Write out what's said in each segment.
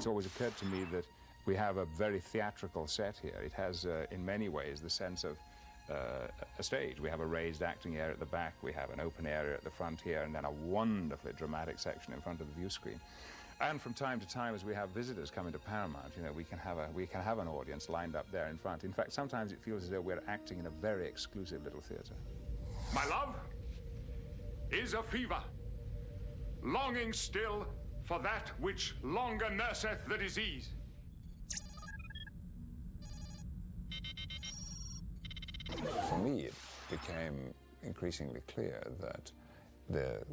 It's always occurred to me that we have a very theatrical set here. It has, in many ways, the sense of a stage. We have a raised acting area at the back, we have an open area at the front here, and then a wonderfully dramatic section in front of the view screen. And from time to time, as we have visitors coming to Paramount, you know, we can have an audience lined up there in front. In fact, sometimes it feels as though we're acting in a very exclusive little theatre. My love is a fever, longing still for that which longer nurseth the disease. For me, it became increasingly clear that the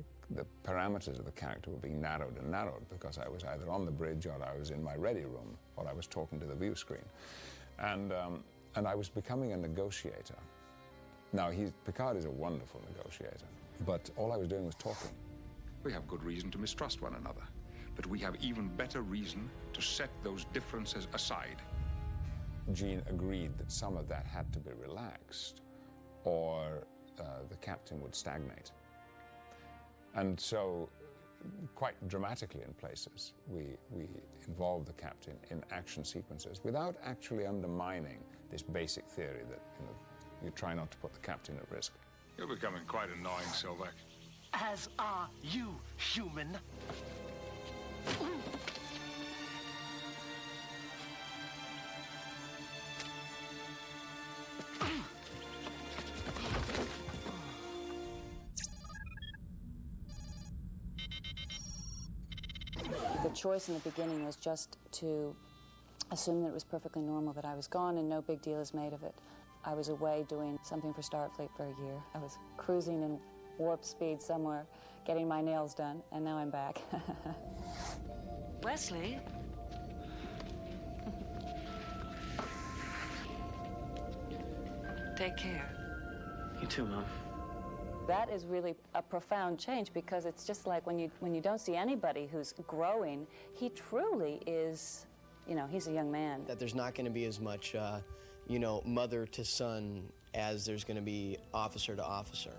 parameters of the character were being narrowed and narrowed because I was either on the bridge or I was in my ready room or I was talking to the view screen. And I was becoming a negotiator. Now, Picard is a wonderful negotiator, but all I was doing was talking. We have good reason to mistrust one another, but we have even better reason to set those differences aside. Jean agreed that some of that had to be relaxed or the captain would stagnate. And so, quite dramatically in places, we involved the captain in action sequences without actually undermining this basic theory that, you know, you try not to put the captain at risk. You're becoming quite annoying, Sylvac. As are you, human. The choice in the beginning was just to assume that it was perfectly normal that I was gone and no big deal is made of it. I was away doing something for Starfleet for a year. I was cruising in warp speed somewhere, getting my nails done, and now I'm back. Wesley? Take care. You too, Mom. That is really a profound change because it's just like when you don't see anybody who's growing, he truly is, you know, he's a young man. That there's not going to be as much, you know, mother to son as there's going to be officer to officer.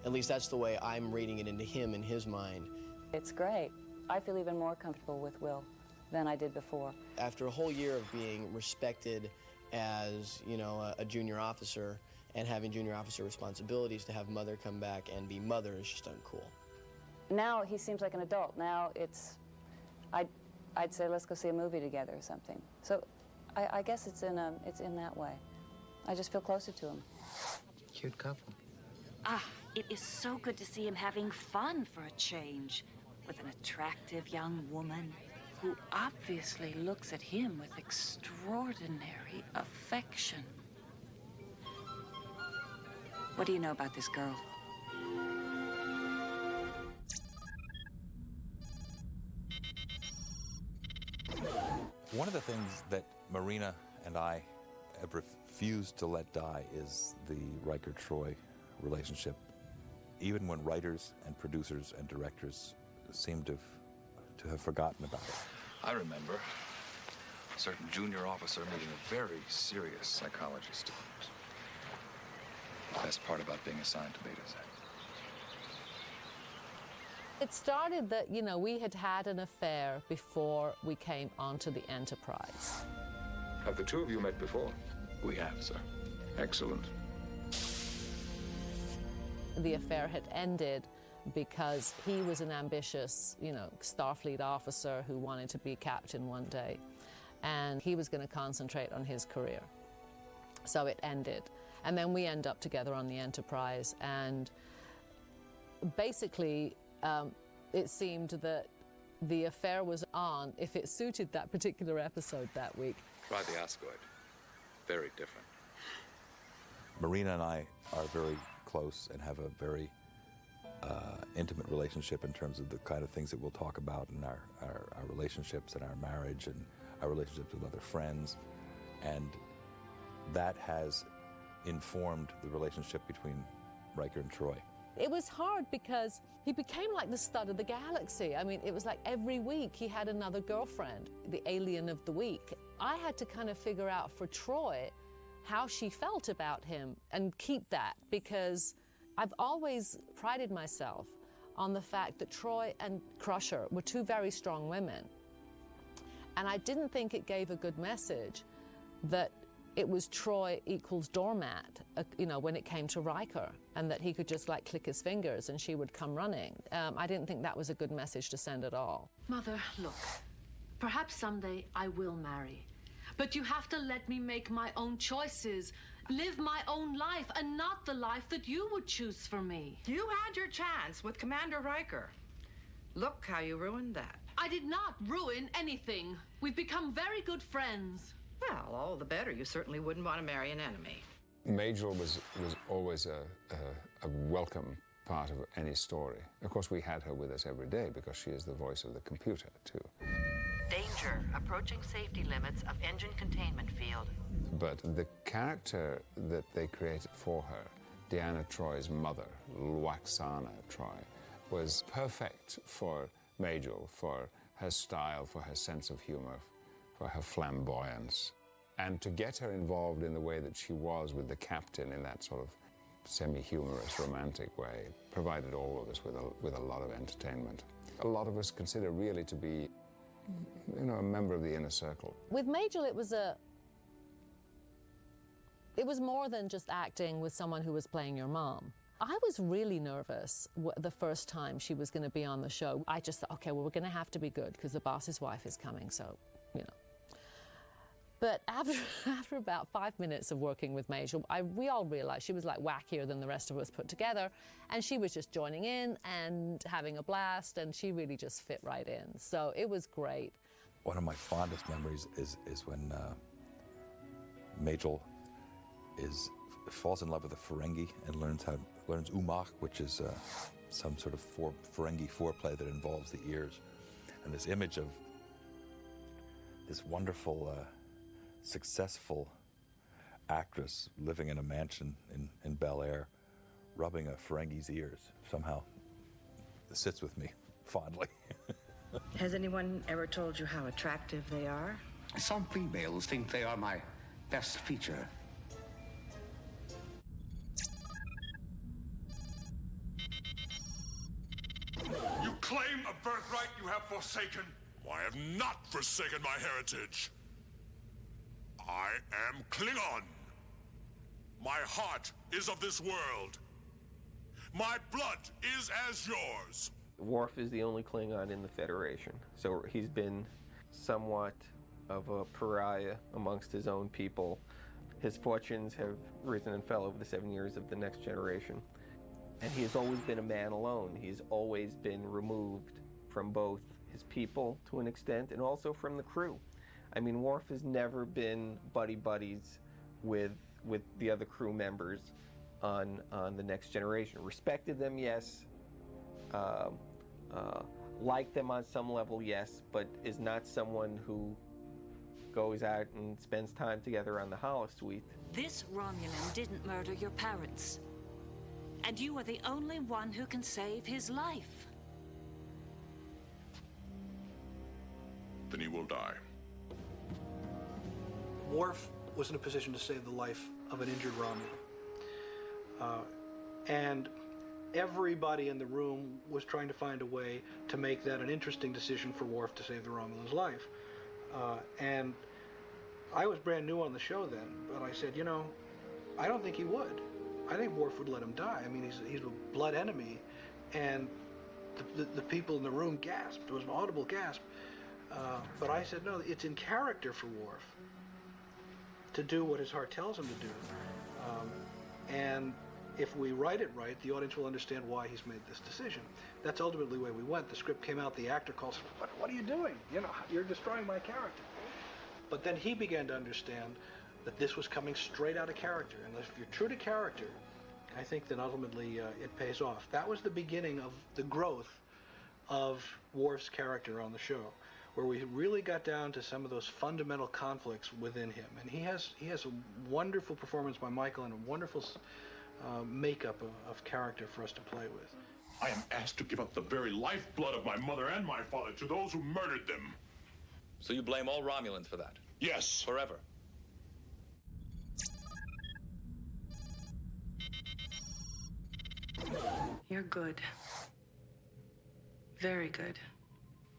At least that's the way I'm reading it into him in his mind. It's great. I feel even more comfortable with Will than I did before. After a whole year of being respected as, you know, a junior officer and having junior officer responsibilities, to have Mother come back and be Mother is just uncool. Now he seems like an adult. Now it's, I'd say let's go see a movie together or something. So I guess it's in that way. I just feel closer to him. Cute couple. Ah, it is so good to see him having fun for a change with an attractive young woman who obviously looks at him with extraordinary affection. What do you know about this girl? One of the things that Marina and I have refused to let die is the Riker-Troy relationship, even when writers and producers and directors seem to have forgotten about it. I remember a certain junior officer meeting a very serious psychology student. The best part about being assigned to Beta Z. It started that, you know, we had had an affair before we came onto the Enterprise. Have the two of you met before? We have, sir. Excellent. The affair had ended because he was an ambitious, you know, Starfleet officer who wanted to be captain one day, and he was going to concentrate on his career. So it ended. And then we end up together on the Enterprise, and basically it seemed that the affair was on if it suited that particular episode that week. Try the asteroid. Very different. Marina and I are very close and have a very intimate relationship in terms of the kind of things that we'll talk about in our relationships and our marriage and our relationships with other friends. And that has informed the relationship between Riker and Troy. It was hard because he became like the stud of the galaxy. I mean, it was like every week he had another girlfriend, the alien of the week. I had to kind of figure out for Troy how she felt about him and keep that, because I've always prided myself on the fact that Troy and Crusher were two very strong women. And I didn't think it gave a good message that it was Troy equals doormat, you know, when it came to Riker, and that he could just like click his fingers and she would come running. I didn't think that was a good message to send at all. Mother, look, perhaps someday I will marry, but you have to let me make my own choices, live my own life, and not the life that you would choose for me. You had your chance with Commander Riker. Look how you ruined that. I did not ruin anything. We've become very good friends. Well, all the better. You certainly wouldn't want to marry an enemy. Majel was always a welcome part of any story. Of course, we had her with us every day because she is the voice of the computer, too. Danger. Approaching safety limits of engine containment field. But the character that they created for her, Deanna Troy's mother, Lwaxana Troy, was perfect for Majel, for her style, for her sense of humor, for her flamboyance. And to get her involved in the way that she was with the captain in that sort of semi-humorous, romantic way, provided all of us with a lot of entertainment. A lot of us consider really to be, you know, a member of the inner circle. With Majel, it was more than just acting with someone who was playing your mom. I was really nervous the first time she was going to be on the show. I just thought, okay, well, we're going to have to be good because the boss's wife is coming, so, you know. But after about 5 minutes of working with Majel, we all realized she was like wackier than the rest of us put together, and she was just joining in and having a blast, and she really just fit right in. So it was great. One of my fondest memories is when Majel falls in love with a Ferengi and learns Umach, which is some sort of Ferengi foreplay that involves the ears. And this image of this wonderful, successful actress living in a mansion in Bel Air, rubbing a Ferengi's ears, somehow sits with me fondly. Has anyone ever told you how attractive they are? Some females think they are my best feature. You claim a birthright you have forsaken? I have not forsaken my heritage. I am Klingon. My heart is of this world. My blood is as yours. Worf is the only Klingon in the Federation, so he's been somewhat of a pariah amongst his own people. His fortunes have risen and fell over the 7 years of the Next Generation. And he has always been a man alone. He's always been removed from both his people to an extent and also from the crew. I mean, Worf has never been buddies with the other crew members on the Next Generation. Respected them, yes. Liked them on some level, yes, but is not someone who goes out and spends time together on the holosuite. This Romulan didn't murder your parents. And you are the only one who can save his life. Then he will die. Worf was in a position to save the life of an injured Romulan. And everybody in the room was trying to find a way to make that an interesting decision for Worf to save the Romulan's life. And I was brand new on the show then, but I said, you know, I don't think he would. I think Worf would let him die. I mean, he's a blood enemy, and the people in the room gasped. It was an audible gasp. But I said, no, it's in character for Worf to do what his heart tells him to do. And if we write it right, the audience will understand why he's made this decision. That's ultimately the way we went. The script came out, the actor calls, what are you doing? You know, you're destroying my character. But then he began to understand that this was coming straight out of character. And if you're true to character, I think that ultimately it pays off. That was the beginning of the growth of Worf's character on the show, where we really got down to some of those fundamental conflicts within him. And he has a wonderful performance by Michael and a wonderful makeup of character for us to play with. I am asked to give up the very lifeblood of my mother and my father to those who murdered them. So you blame all Romulans for that? Yes. Forever? You're good. Very good.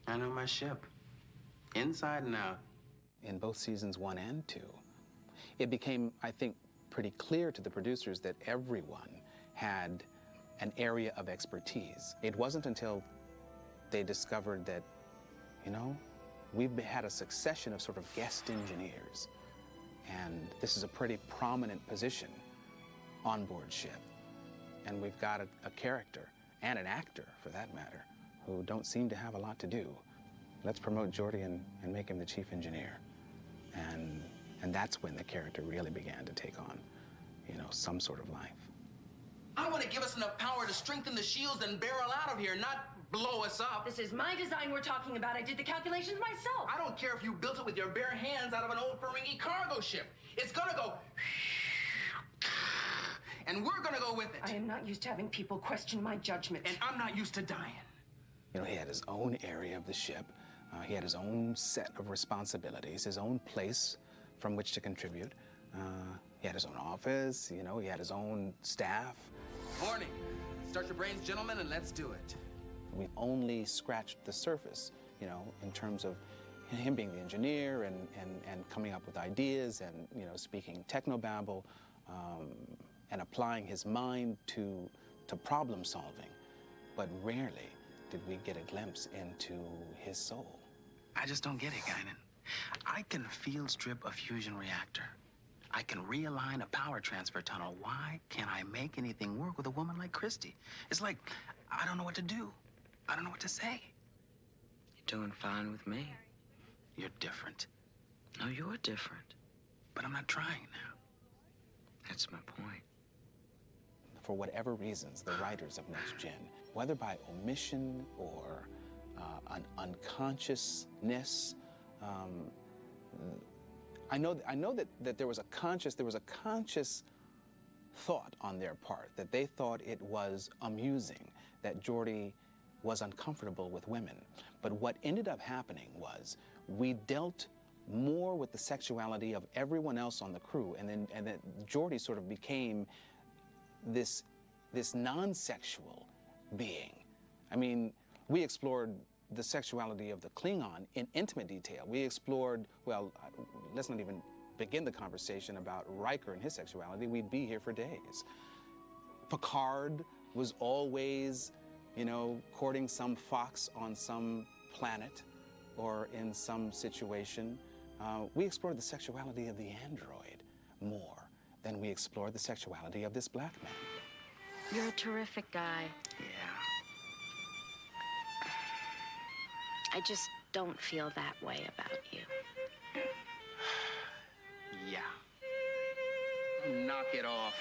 I know my ship. inside and out. In both seasons 1 and 2, it became, I think, pretty clear to the producers that everyone had an area of expertise. It wasn't until they discovered that, you know, we've had a succession of sort of guest engineers, and this is a pretty prominent position on board ship. And we've got a character, and an actor for that matter, who don't seem to have a lot to do. Let's promote Geordi and make him the chief engineer. And that's when the character really began to take on, you know, some sort of life. I want to give us enough power to strengthen the shields and barrel out of here, not blow us up. This is my design we're talking about. I did the calculations myself. I don't care if you built it with your bare hands out of an old Ferengi cargo ship. It's gonna go... and we're gonna go with it. I am not used to having people question my judgment. And I'm not used to dying. You know, he had his own area of the ship. He had his own set of responsibilities, his own place from which to contribute. He had his own office, you know, he had his own staff. Morning. Start your brains, gentlemen, and let's do it. We only scratched the surface, you know, in terms of him being the engineer and coming up with ideas and, you know, speaking technobabble and applying his mind to problem solving. But rarely did we get a glimpse into his soul. I just don't get it, Guinan. I can field strip a fusion reactor. I can realign a power transfer tunnel. Why can't I make anything work with a woman like Christy? It's like, I don't know what to do. I don't know what to say. You're doing fine with me. You're different. No, you're different. But I'm not trying now. That's my point. For whatever reasons, the writers of Next Gen, whether by omission or an unconsciousness, I know that there was a conscious thought on their part, that they thought it was amusing that Geordi was uncomfortable with women. But what ended up happening was we dealt more with the sexuality of everyone else on the crew, and then Geordi sort of became this non-sexual being. I mean, we explored the sexuality of the Klingon in intimate detail. We explored, well, let's not even begin the conversation about Riker and his sexuality. We'd be here for days. Picard was always, you know, courting some fox on some planet or in some situation. We explored the sexuality of the android more than we explored the sexuality of this black man. You're a terrific guy. Yeah. I just don't feel that way about you. Yeah. Knock it off.